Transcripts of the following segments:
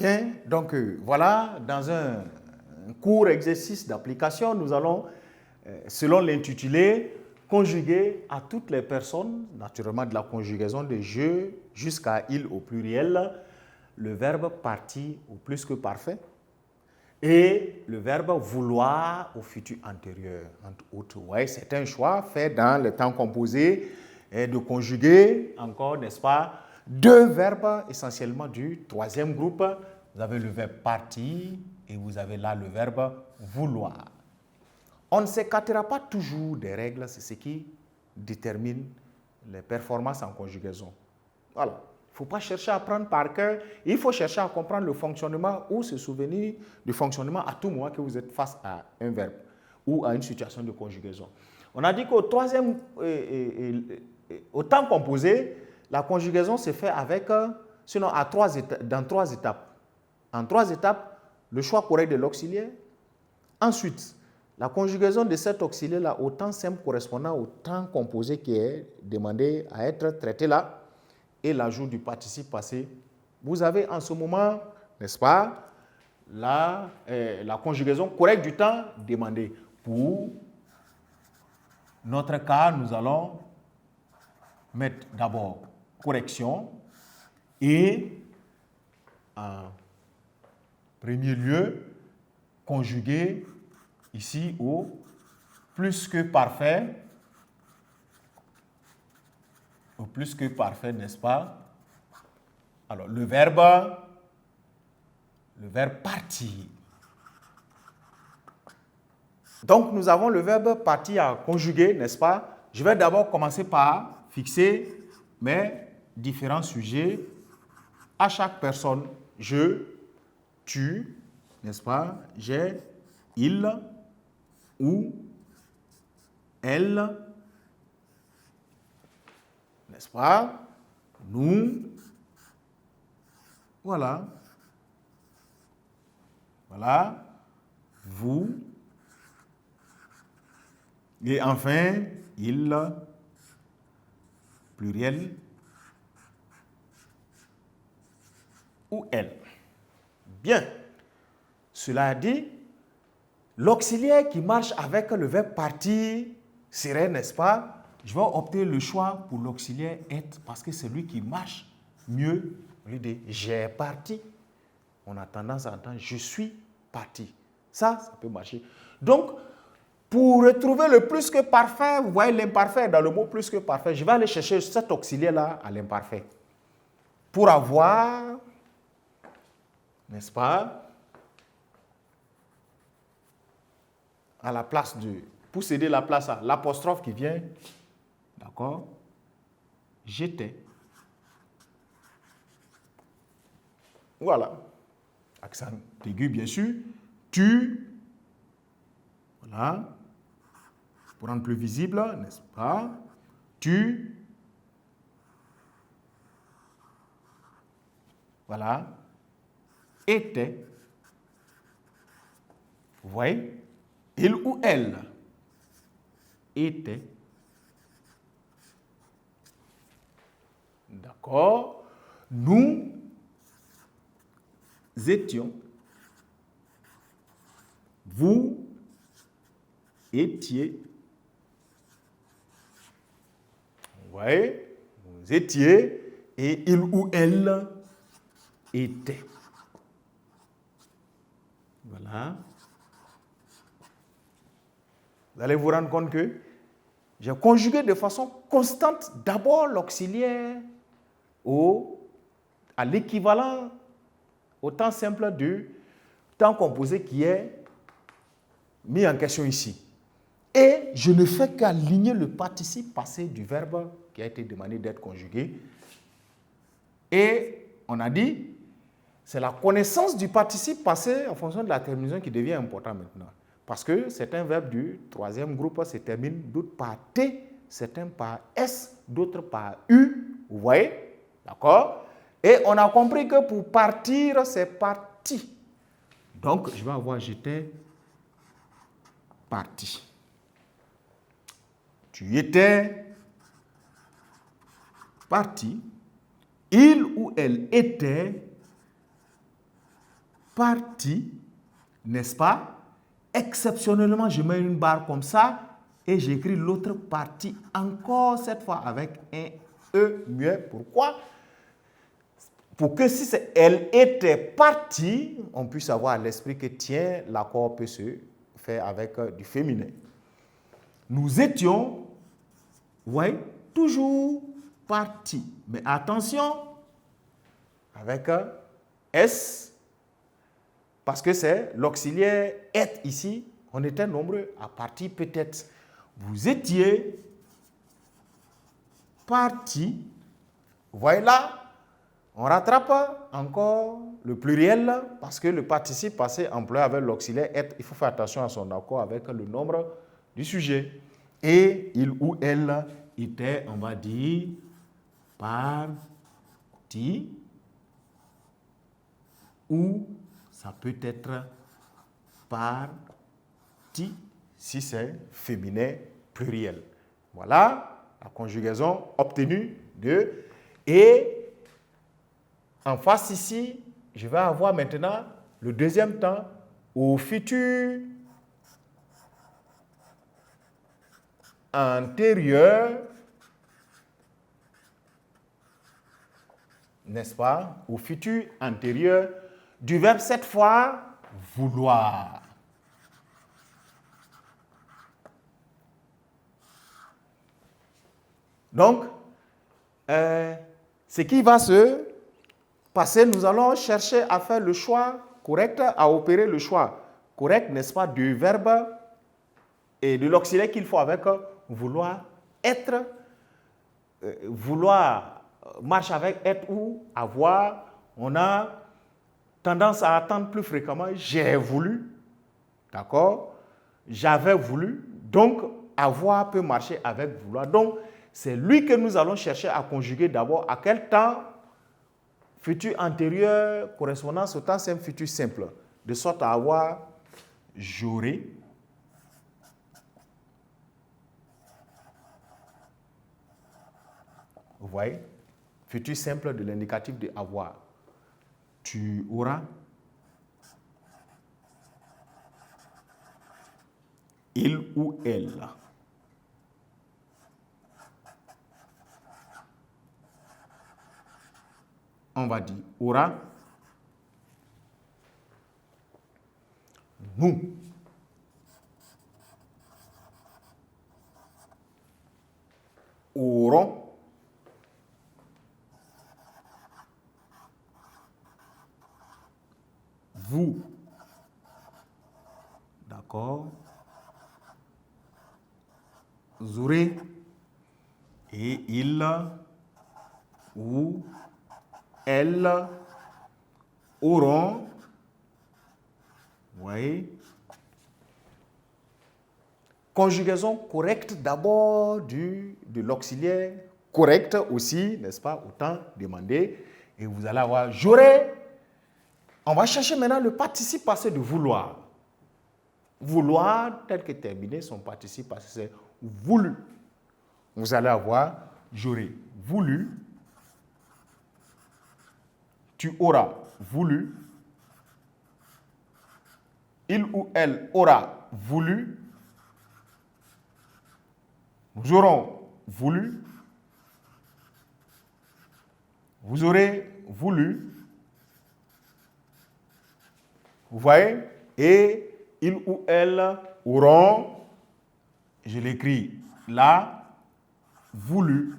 Bien, donc voilà, dans un court exercice d'application, nous allons, selon l'intitulé, conjuguer à toutes les personnes, naturellement de la conjugaison de je jusqu'à il au pluriel, le verbe partir au plus que parfait et le verbe vouloir au futur antérieur, entre autres. Ouais, c'est un choix fait dans le temps composé et de conjuguer encore, n'est-ce pas, deux verbes essentiellement du troisième groupe. Vous avez le verbe partir et vous avez là le verbe vouloir. On ne s'écartera pas toujours des règles, c'est ce qui détermine les performances en conjugaison. Voilà. Il ne faut pas chercher à apprendre par cœur, il faut chercher à comprendre le fonctionnement ou se souvenir du fonctionnement à tout moment que vous êtes face à un verbe ou à une situation de conjugaison. On a dit qu'au troisième, au temps composé, la conjugaison se fait avec, sinon dans trois étapes. En trois étapes, le choix correct de l'auxiliaire. Ensuite, la conjugaison de cet auxiliaire-là au temps simple correspondant au temps composé qui est demandé à être traité là, et l'ajout du participe passé. Vous avez en ce moment, n'est-ce pas, la conjugaison correcte du temps demandé. Pour notre cas, nous allons mettre d'abord correction et en premier lieu, conjuguer ici au plus que parfait. Au plus que parfait, n'est-ce pas? Alors, le verbe partir. Donc, nous avons le verbe partir à conjuguer, n'est-ce pas? Je vais d'abord commencer par fixer mes différents sujets à chaque personne. Je, tu, n'est-ce pas? J'ai, il, ou, elle, n'est-ce pas? Nous, voilà, voilà, vous, et enfin, il, pluriel, ou elle. Bien, cela dit, l'auxiliaire qui marche avec le verbe partir serait, n'est-ce pas? Je vais opter le choix pour l'auxiliaire être parce que c'est lui qui marche mieux. Au lieu de j'ai parti, on a tendance à entendre je suis parti. Ça peut marcher. Donc, pour retrouver le plus que parfait, vous voyez l'imparfait dans le mot plus que parfait, je vais aller chercher cet auxiliaire-là à l'imparfait. Pour avoir, n'est-ce pas, à la place de, pour céder la place à l'apostrophe qui vient, d'accord, j'étais. Voilà. Accent aigu, bien sûr. Tu, voilà. Pour rendre plus visible, n'est-ce pas? Tu, voilà. Était. Vous voyez? Il ou elle était. D'accord? Nous étions. Vous étiez. Vous voyez? Vous étiez et il ou elle était. Voilà. Vous allez vous rendre compte que j'ai conjugué de façon constante d'abord l'auxiliaire à l'équivalent au temps simple du temps composé qui est mis en question ici. Et je ne fais qu'aligner le participe passé du verbe qui a été demandé d'être conjugué. Et on a dit, c'est la connaissance du participe passé en fonction de la terminaison qui devient important maintenant. Parce que certains verbes du troisième groupe se terminent d'autres par T, certains par S, d'autres par U. Vous voyez? D'accord? Et on a compris que pour partir, c'est parti. Donc, je vais avoir j'étais parti. Tu étais parti. Il ou elle était partie, n'est-ce pas? Exceptionnellement, je mets une barre comme ça et j'écris l'autre partie encore cette fois avec un E muet. Pourquoi? Pour que si elle était partie, on puisse avoir à l'esprit que tiens, l'accord peut se faire avec du féminin. Nous étions, vous voyez, toujours partis. Mais attention, avec S, parce que c'est l'auxiliaire être ici, on était nombreux à partir peut-être. Vous étiez partis. Vous voyez là, on rattrape encore le pluriel parce que le participe passé employé avec l'auxiliaire être, il faut faire attention à son accord avec le nombre du sujet. Et il ou elle était, on va dire, parti, ou ça peut être parti si c'est féminin pluriel. Voilà la conjugaison obtenue de. Et en face ici, je vais avoir maintenant le deuxième temps au futur antérieur, n'est-ce pas? Au futur antérieur du verbe cette fois vouloir. Donc, ce qui va se passer, nous allons chercher à faire le choix correct, à opérer le choix correct, n'est-ce pas, du verbe et de l'auxiliaire qu'il faut avec vouloir être, vouloir marche avec être ou avoir. On a tendance à attendre plus fréquemment j'ai voulu, d'accord, j'avais voulu, donc avoir peut marcher avec vouloir. Donc, c'est lui que nous allons chercher à conjuguer d'abord à quel temps futur antérieur correspondance au temps simple futur simple, de sorte à avoir j'aurais, vous voyez, futur simple de l'indicatif de avoir. Tu auras, il ou elle. On va dire aura, nous. Aurons, vous. D'accord? Vous aurez, et il ou elles auront, vous voyez, conjugaison correcte d'abord de l'auxiliaire, correcte aussi, n'est-ce pas, autant demandé, et vous allez avoir j'aurais. On va chercher maintenant le participe passé de vouloir. Vouloir, tel que terminé, son participe passé, c'est voulu. Vous allez avoir j'aurais voulu. Tu auras voulu, il ou elle aura voulu, nous aurons voulu, vous aurez voulu, vous voyez, et il ou elle auront, je l'écris là, voulu.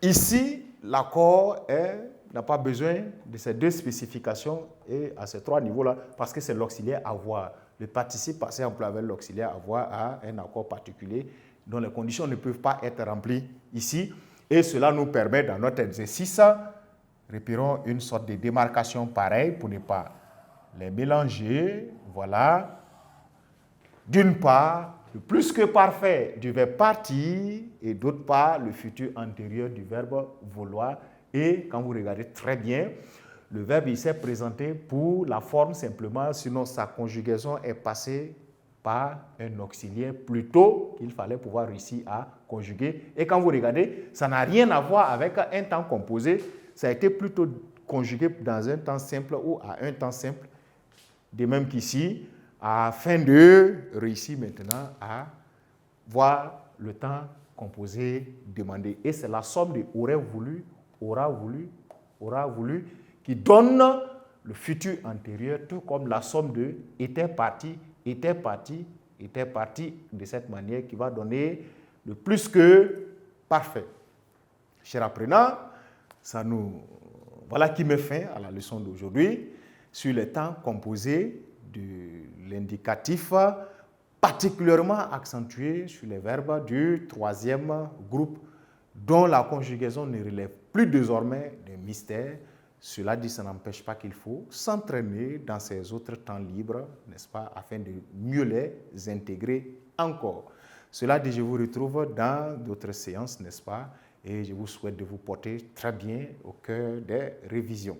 Ici, l'accord n'a pas besoin de ces deux spécifications et à ces trois niveaux-là, parce que c'est l'auxiliaire avoir. Le participe passé employé avec l'auxiliaire avoir à un accord particulier dont les conditions ne peuvent pas être remplies ici. Et cela nous permet, dans notre exercice, repérons une sorte de démarcation pareille pour ne pas les mélanger. Voilà. D'une part, le plus que parfait du verbe partir et d'autre part, le futur antérieur du verbe vouloir. Et quand vous regardez très bien, le verbe il s'est présenté pour la forme simplement, sinon sa conjugaison est passée par un auxiliaire plutôt qu'il fallait pouvoir réussir à conjuguer. Et quand vous regardez, ça n'a rien à voir avec un temps composé, ça a été plutôt conjuguer dans un temps simple ou à un temps simple, de même qu'ici, afin de réussir maintenant à voir le temps composé demandé. Et c'est la somme de aurait voulu, aura voulu, qui donne le futur antérieur, tout comme la somme de était parti, de cette manière qui va donner le plus que parfait. Chers apprenants, voilà qui met fin à la leçon d'aujourd'hui sur les temps composés de l'indicatif, particulièrement accentué sur les verbes du troisième groupe, dont la conjugaison ne relève plus désormais d'un mystère. Cela dit, ça n'empêche pas qu'il faut s'entraîner dans ces autres temps libres, n'est-ce pas, afin de mieux les intégrer encore. Cela dit, je vous retrouve dans d'autres séances, n'est-ce pas, et je vous souhaite de vous porter très bien au cœur des révisions.